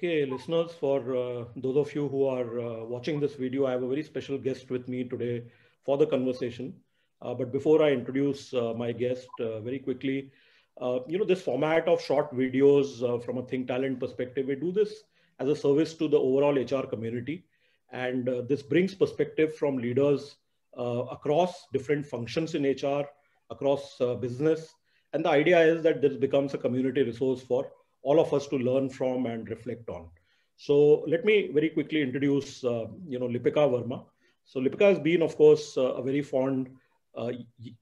Okay, listeners, for those of you who are watching this video, I have a very special guest with me today for the conversation. But before I introduce my guest, very quickly, this format of short videos from a Think Talent perspective, we do this as a service to the overall HR community. And this brings perspective from leaders across different functions in HR, across business. And the idea is that this becomes a community resource for all of us to learn from and reflect on. So let me very quickly introduce, Lipika Verma. So Lipika has been, of course, a very fond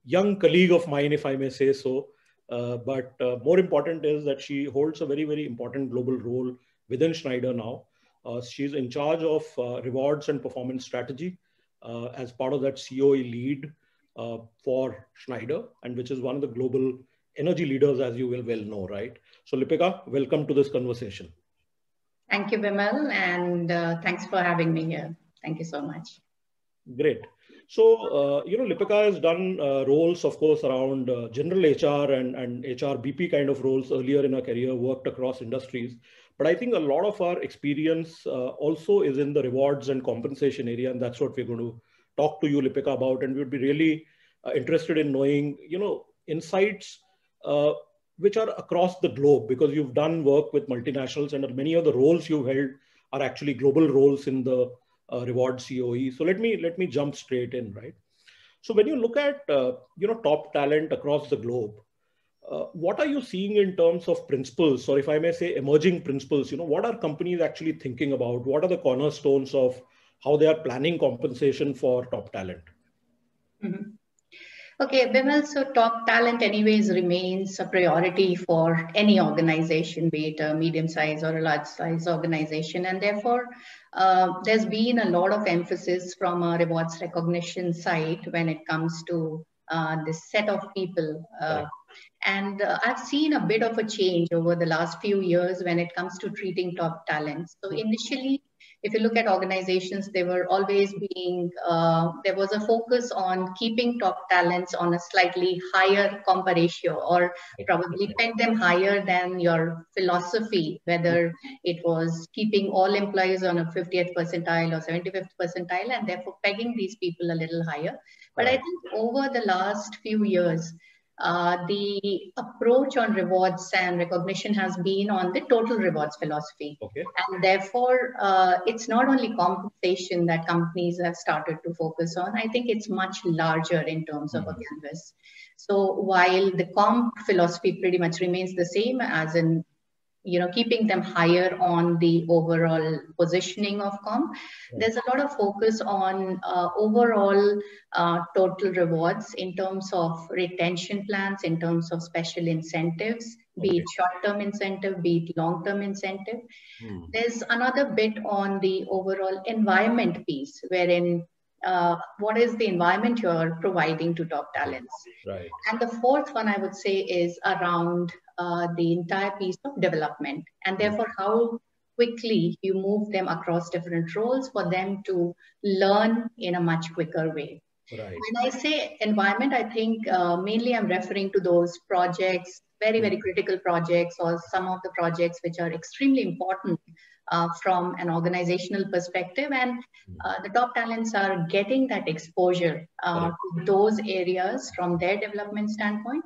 young colleague of mine, if I may say so. But more important is that she holds a very, very important global role within Schneider now. She's in charge of rewards and performance strategy as part of that COE lead for Schneider, and which is one of the global energy leaders, as you will well know, right? So Lipika, welcome to this conversation. Thank you, Vimal, and thanks for having me here. Thank you so much. Great. So, Lipika has done roles, of course, around general HR and HR BP kind of roles earlier in her career, worked across industries. But I think a lot of our experience also is in the rewards and compensation area, and that's what we're going to talk to you, Lipika, about. And we would be really interested in knowing, insights which are across the globe, because you've done work with multinationals and many of the roles you've held are actually global roles in the reward COE. So let me jump straight in, right? So when you look at top talent across the globe, what are you seeing in terms of principles, or if I may say emerging principles? What are companies actually thinking about? What are the cornerstones of how they are planning compensation for top talent? Mm-hmm. Okay, Vimal, so top talent anyways remains a priority for any organization, be it a medium-sized or a large-sized organization. And therefore, there's been a lot of emphasis from a rewards recognition side when it comes to this set of people. Right. And I've seen a bit of a change over the last few years when it comes to treating top talent. So initially, if you look at organizations, they were always being, there was a focus on keeping top talents on a slightly higher compa ratio, or probably peg them higher than your philosophy, whether it was keeping all employees on a 50th percentile or 75th percentile, and therefore pegging these people a little higher. But I think over the last few years, the approach on rewards and recognition has been on the total rewards philosophy. Okay. And therefore, it's not only compensation that companies have started to focus on. I think it's much larger in terms of a canvas. So while the comp philosophy pretty much remains the same, as in keeping them higher on the overall positioning of comp. There's a lot of focus on overall total rewards in terms of retention plans, in terms of special incentives, be it short-term incentive, be it long-term incentive. There's another bit on the overall environment piece, wherein what is the environment you're providing to top talents. Right. And the fourth one I would say is around the entire piece of development, and therefore how quickly you move them across different roles for them to learn in a much quicker way. Right. When I say environment, I think mainly I'm referring to those projects, very, very critical projects, or some of the projects which are extremely important from an organizational perspective. And the top talents are getting that exposure to those areas from their development standpoint.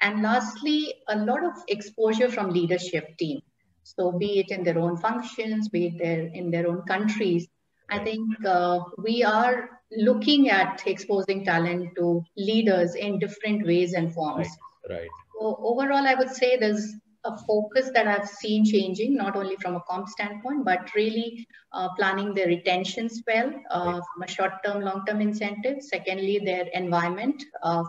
And lastly, a lot of exposure from leadership team. So be it in their own functions, be it in their own countries. I think we are looking at exposing talent to leaders in different ways and forms. Right. So overall, I would say there's a focus that I've seen changing, not only from a comp standpoint, but really planning their retentions well from a short-term, long-term incentive. Secondly, their environment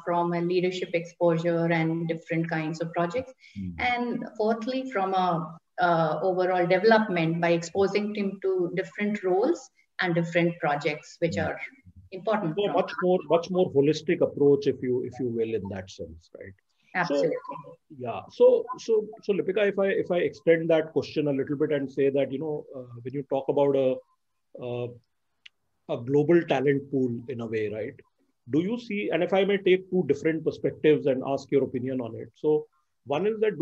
from a leadership exposure and different kinds of projects. And fourthly, from a overall development by exposing them to different roles and different projects, which are important. So much more holistic approach, if you will, in that sense, right? Absolutely. So Lipika, if I extend that question a little bit and say that when you talk about a global talent pool in a way, right? Do you see, and if I may take two different perspectives and ask your opinion on it. So One is that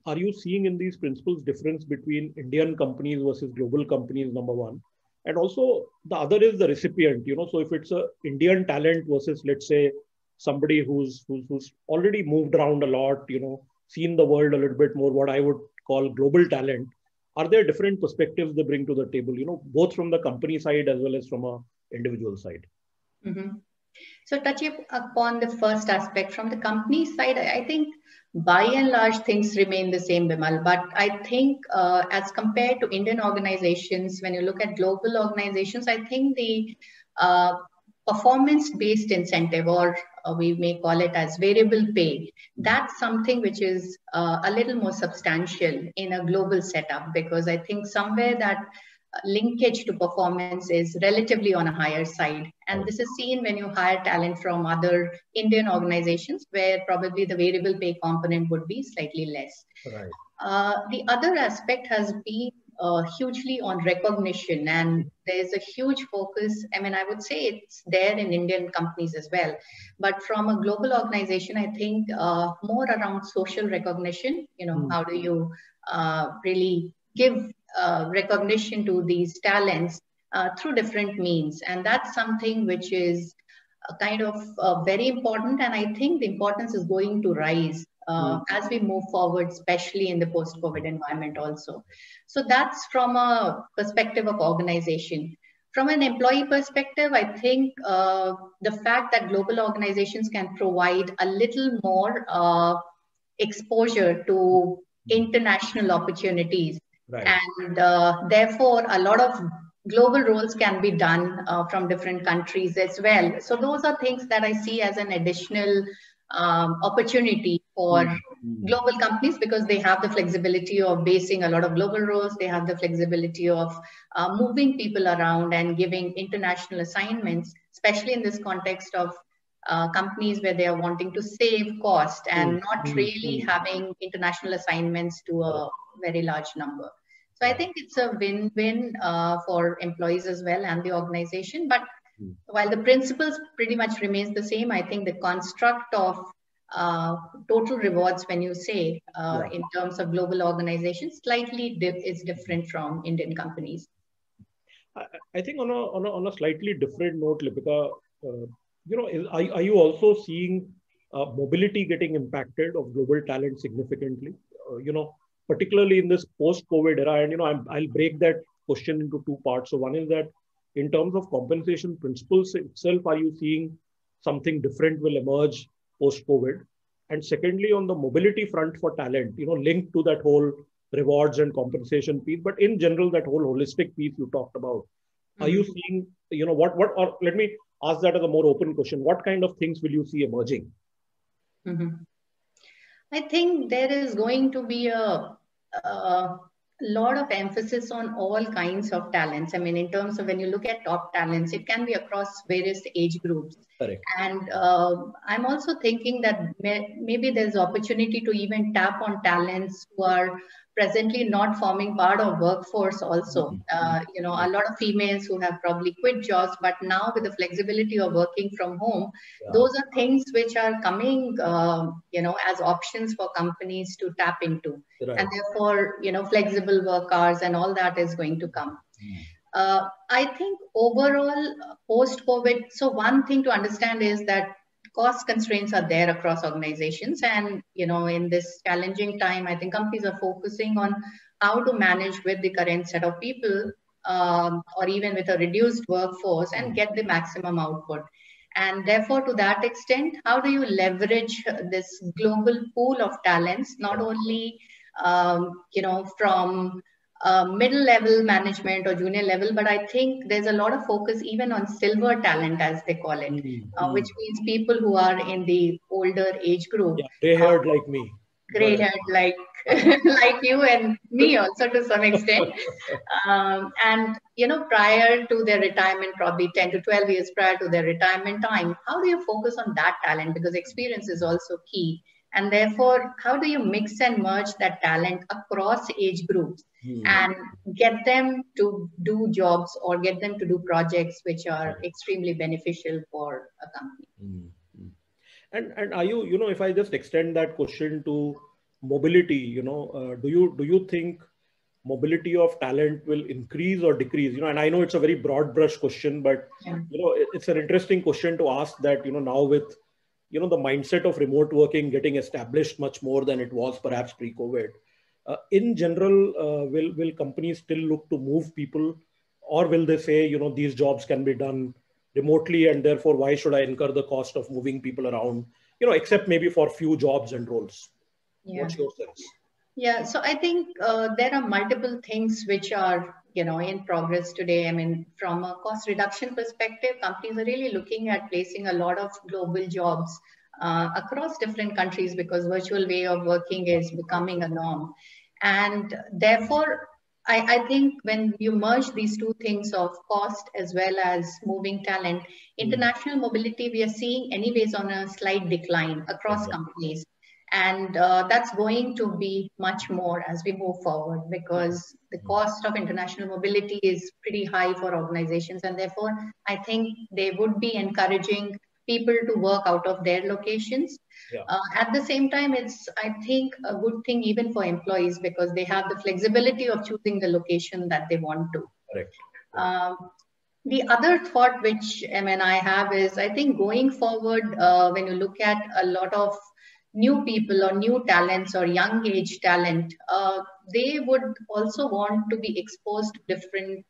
are you seeing in these principles difference between Indian companies versus global companies, number one? And also the other is the recipient, so if it's a Indian talent versus, let's say, somebody who's already moved around a lot, seen the world a little bit more, what I would call global talent, are there different perspectives they bring to the table, both from the company side as well as from a individual side? Mm-hmm. So touching upon the first aspect from the company side, I think by and large things remain the same, Bimal. But I think as compared to Indian organizations, when you look at global organizations, I think the performance-based incentive, or we may call it as variable pay, that's something which is a little more substantial in a global setup, because I think somewhere that linkage to performance is relatively on a higher side. And this is seen when you hire talent from other Indian organizations where probably the variable pay component would be slightly less. Right. The other aspect has been hugely on recognition, and there's a huge focus. I mean, I would say it's there in Indian companies as well, but from a global organization, I think more around social recognition. How do you really give recognition to these talents through different means? And that's something which is kind of very important. And I think the importance is going to rise as we move forward, especially in the post-COVID environment also. So that's from a perspective of organization. From an employee perspective, I think the fact that global organizations can provide a little more exposure to international opportunities. Right. And therefore, a lot of global roles can be done from different countries as well. So those are things that I see as an additional opportunity for global companies, because they have the flexibility of basing a lot of global roles. They have the flexibility of moving people around and giving international assignments, especially in this context of companies where they are wanting to save cost and not really having international assignments to a very large number. So I think it's a win-win for employees as well and the organization. But while the principles pretty much remains the same, I think the construct of total rewards, when you say in terms of global organizations, slightly is different from Indian companies. I think on a slightly different note, Lipika, are you also seeing mobility getting impacted of global talent significantly? Particularly in this post-COVID era, and I'll break that question into two parts. So one is that in terms of compensation principles itself, are you seeing something different will emerge post-COVID? And secondly, on the mobility front for talent, linked to that whole rewards and compensation piece, but in general, that whole holistic piece you talked about, are you seeing, or let me ask that as a more open question, what kind of things will you see emerging? I think there is going to be a lot of emphasis on all kinds of talents. I mean, in terms of when you look at top talents, it can be across various age groups. Correct. And I'm also thinking that maybe there's opportunity to even tap on talents who are presently not forming part of workforce also. A lot of females who have probably quit jobs, but now with the flexibility of working from home, those are things which are coming, as options for companies to tap into. Right. And therefore, flexible work hours and all that is going to come. I think overall post-COVID, so one thing to understand is that cost constraints are there across organizations. And, in this challenging time, I think companies are focusing on how to manage with the current set of people or even with a reduced workforce and get the maximum output. And therefore, to that extent, how do you leverage this global pool of talents, not only, from middle level management or junior level, but I think there's a lot of focus even on silver talent, as they call it, which means people who are in the older age group. Yeah, gray-haired like me. Gray-haired like like you and me also to some extent. And, prior to their retirement, probably 10 to 12 years prior to their retirement time, how do you focus on that talent? Because experience is also key. And therefore, how do you mix and merge that talent across age groups and get them to do jobs or get them to do projects which are extremely beneficial for a company? And are you, if I just extend that question to mobility, do you think mobility of talent will increase or decrease? And I know it's a very broad brush question, but Yeah. it's an interesting question to ask that, now with, the mindset of remote working getting established much more than it was perhaps pre-COVID. In general, will companies still look to move people, or will they say, these jobs can be done remotely, and therefore why should I incur the cost of moving people around, except maybe for few jobs and roles? Yeah. What's your sense? Yeah, so I think there are multiple things which are, in progress today. I mean, from a cost reduction perspective, companies are really looking at placing a lot of global jobs across different countries, because virtual way of working is becoming a norm. And therefore, I think when you merge these two things of cost as well as moving talent, international mobility, we are seeing anyways on a slight decline across companies. And that's going to be much more as we move forward, because the cost of international mobility is pretty high for organizations. And therefore, I think they would be encouraging people to work out of their locations. Yeah. At the same time, it's, I think, a good thing even for employees, because they have the flexibility of choosing the location that they want to. Correct. The other thought which I have is, I think going forward, when you look at a lot of new people or new talents or young age talent, they would also want to be exposed to different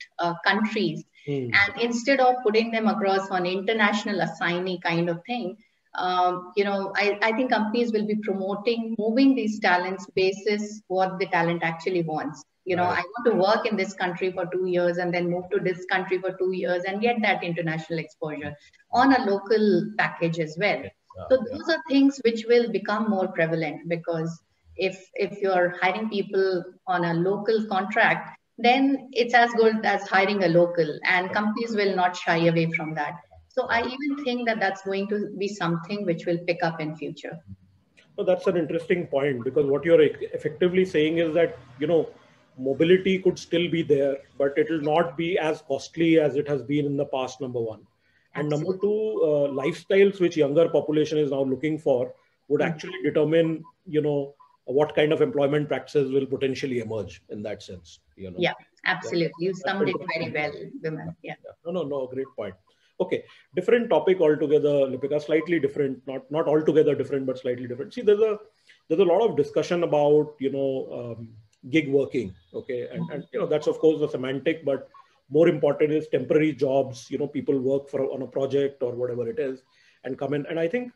countries. And instead of putting them across on international assignee kind of thing, I think companies will be promoting moving these talents basis what the talent actually wants. I want to work in this country for 2 years and then move to this country for 2 years and get that international exposure on a local package as well. So those are things which will become more prevalent, because if you're hiring people on a local contract, then it's as good as hiring a local, and companies will not shy away from that. So I even think that that's going to be something which will pick up in future. Well, that's an interesting point, because what you're effectively saying is that, mobility could still be there, but it will not be as costly as it has been in the past, number one. And number two, lifestyles which younger population is now looking for would actually determine, what kind of employment practices will potentially emerge in that sense. Yeah, absolutely. You summed it very well, Vimal. Yeah. No, great point. Okay, different topic altogether, Lipika, slightly different, not altogether different, but slightly different. See, there's a lot of discussion about, gig working. Okay, and that's of course the semantic, but more important is temporary jobs. People work on a project or whatever it is and come in. And I think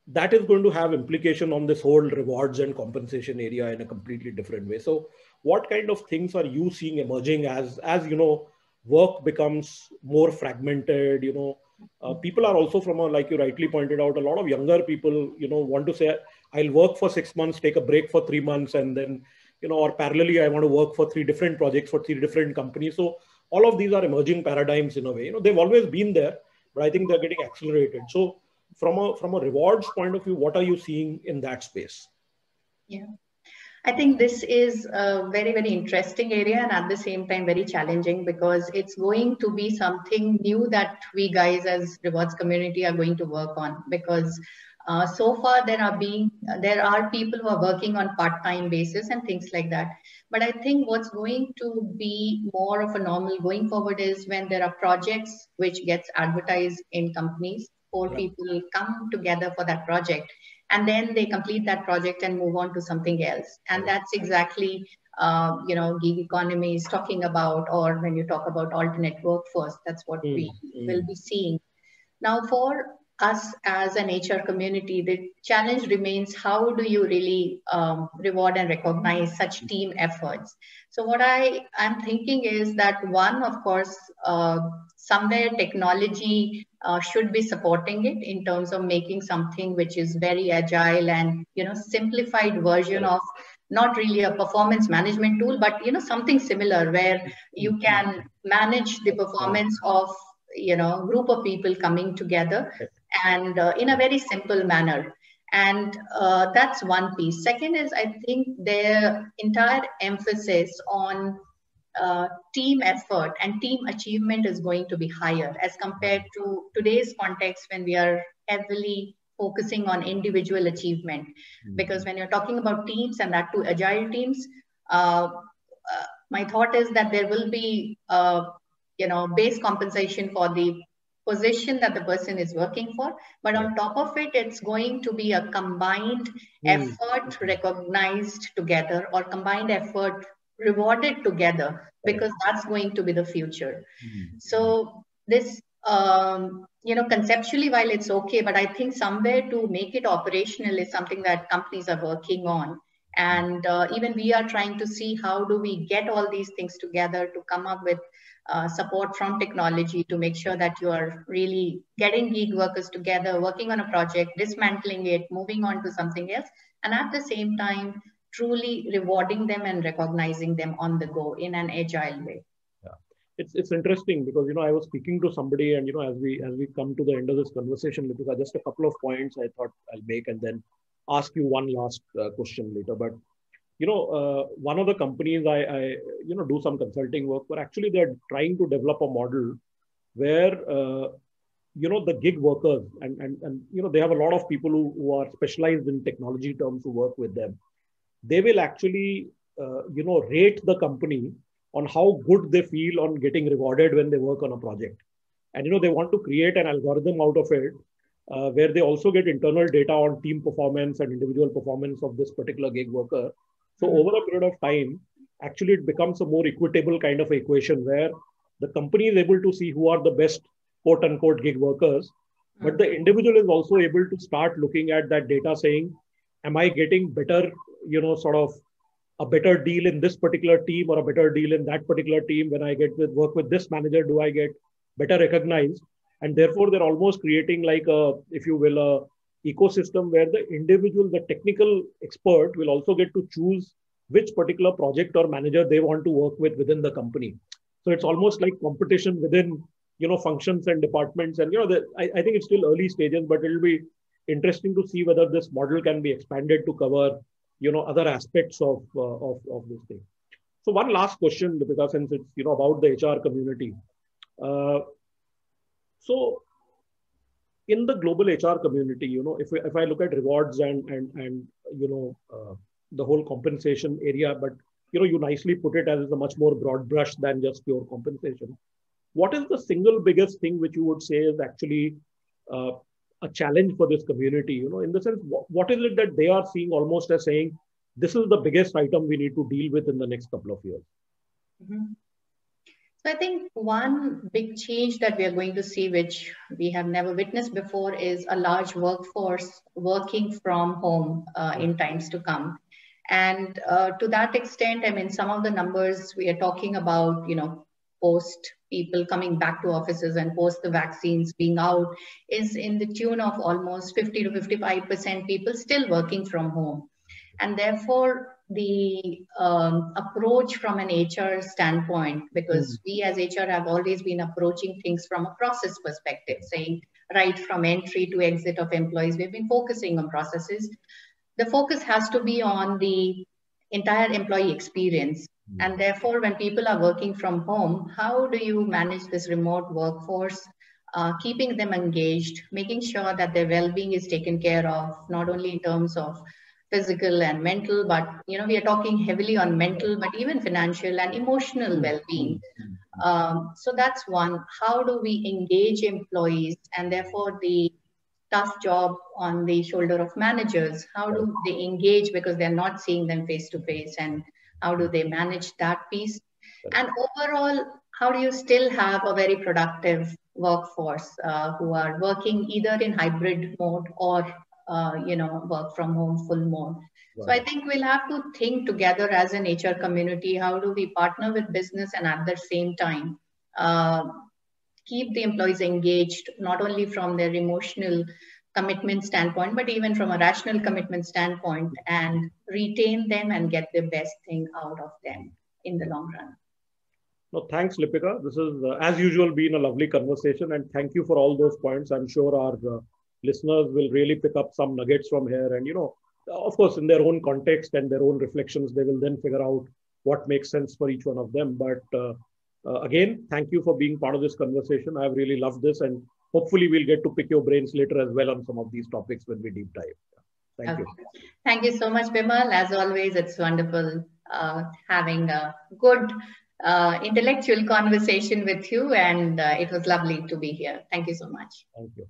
that is going to have implication on this whole rewards and compensation area in a completely different way. So what kind of things are you seeing emerging as work becomes more fragmented? People are also like you rightly pointed out, a lot of younger people, want to say, I'll work for 6 months, take a break for 3 months, and then, or parallelly, I want to work for 3 different projects for 3 different companies. So all of these are emerging paradigms in a way. They've always been there, but I think they're getting accelerated. So from a rewards point of view, what are you seeing in that space? Yeah, I think this is a very, very interesting area, and at the same time very challenging, because it's going to be something new that we guys as rewards community are going to work on. Because so far there are people who are working on part-time basis and things like that. But I think what's going to be more of a normal going forward is when there are projects which gets advertised in companies, 4 people come together for that project, and then they complete that project and move on to something else. And that's exactly, gig economy is talking about, or when you talk about alternate workforce, that's what we will be seeing. Now, for us as an HR community, the challenge remains, how do you really reward and recognize such team efforts? So what I'm thinking is that, one, of course, somewhere technology should be supporting it in terms of making something which is very agile and, simplified version of not really a performance management tool, but, something similar where you can manage the performance of, group of people coming together and in a very simple manner. And that's one piece. Second is, I think their entire emphasis on team effort and team achievement is going to be higher as compared to today's context, when we are heavily focusing on individual achievement. Because when you're talking about teams, and that too agile teams, my thought is that there will be base compensation for the position that the person is working for, but on top of it, it's going to be a combined effort recognized together, or combined effort rewarded together, because that's going to be the future. So this, conceptually, while it's okay, but I think somewhere to make it operational is something that companies are working on. And even we are trying to see how do we get all these things together to come up with support from technology to make sure that you are really getting gig workers together, working on a project, dismantling it, moving on to something else, and at the same time, truly rewarding them and recognizing them on the go in an agile way. Yeah, it's interesting because, I was speaking to somebody, and, as we come to the end of this conversation, because just a couple of points I thought I'll make, and then ask you one last question later. But one of the companies I do some consulting work for, actually they're trying to develop a model where the gig workers and they have a lot of people who are specialized in technology terms who work with them. They will actually rate the company on how good they feel on getting rewarded when they work on a project. And they want to create an algorithm out of it where they also get internal data on team performance and individual performance of this particular gig worker. So over a period of time, actually it becomes a more equitable kind of equation where the company is able to see who are the best quote unquote gig workers, but the individual is also able to start looking at that data saying, am I getting better, sort of a better deal in this particular team or a better deal in that particular team? When I get to work with this manager, do I get better recognized? And therefore, they're almost creating like a, if you will, a ecosystem where the individual, the technical expert will also get to choose which particular project or manager they want to work with within the company. So it's almost like competition within, functions and departments. And, I think it's still early stages, but it'll be interesting to see whether this model can be expanded to cover, other aspects of this thing. So one last question, because since it's, about the HR community. So in the global HR community, if I look at rewards and the whole compensation area, but you nicely put it as a much more broad brush than just pure compensation. What is the single biggest thing which you would say is actually a challenge for this community? In the sense, what is it that they are seeing almost as saying, this is the biggest item we need to deal with in the next couple of years? So I think one big change that we are going to see, which we have never witnessed before, is a large workforce working from home in times to come. And to that extent, I mean, some of the numbers we are talking about, post people coming back to offices and post the vaccines being out, is in the tune of almost 50 to 55% people still working from home. And therefore, the approach from an HR standpoint, because we as HR have always been approaching things from a process perspective, saying right from entry to exit of employees, we've been focusing on processes. The focus has to be on the entire employee experience. And therefore, when people are working from home, how do you manage this remote workforce, keeping them engaged, making sure that their well-being is taken care of, not only in terms of physical and mental, but we are talking heavily on mental, but even financial and emotional well-being. So that's one. How do we engage employees, and therefore the tough job on the shoulder of managers? How do they engage, because they're not seeing them face to face, and how do they manage that piece? And overall, how do you still have a very productive workforce who are working either in hybrid mode or work from home full mode? So I think we'll have to think together as an HR community, how do we partner with business and at the same time keep the employees engaged, not only from their emotional commitment standpoint, but even from a rational commitment standpoint, and retain them and get the best thing out of them in the long run. No, thanks, Lipika. This is, as usual, been a lovely conversation, and thank you for all those points. I'm sure our listeners will really pick up some nuggets from here, and of course, in their own context and their own reflections, they will then figure out what makes sense for each one of them. But again, thank you for being part of this conversation. I've really loved this, and hopefully we'll get to pick your brains later as well on some of these topics when we deep dive. Thank you. Thank you so much, Bimal. As always, it's wonderful having a good intellectual conversation with you, and it was lovely to be here. Thank you so much. Thank you.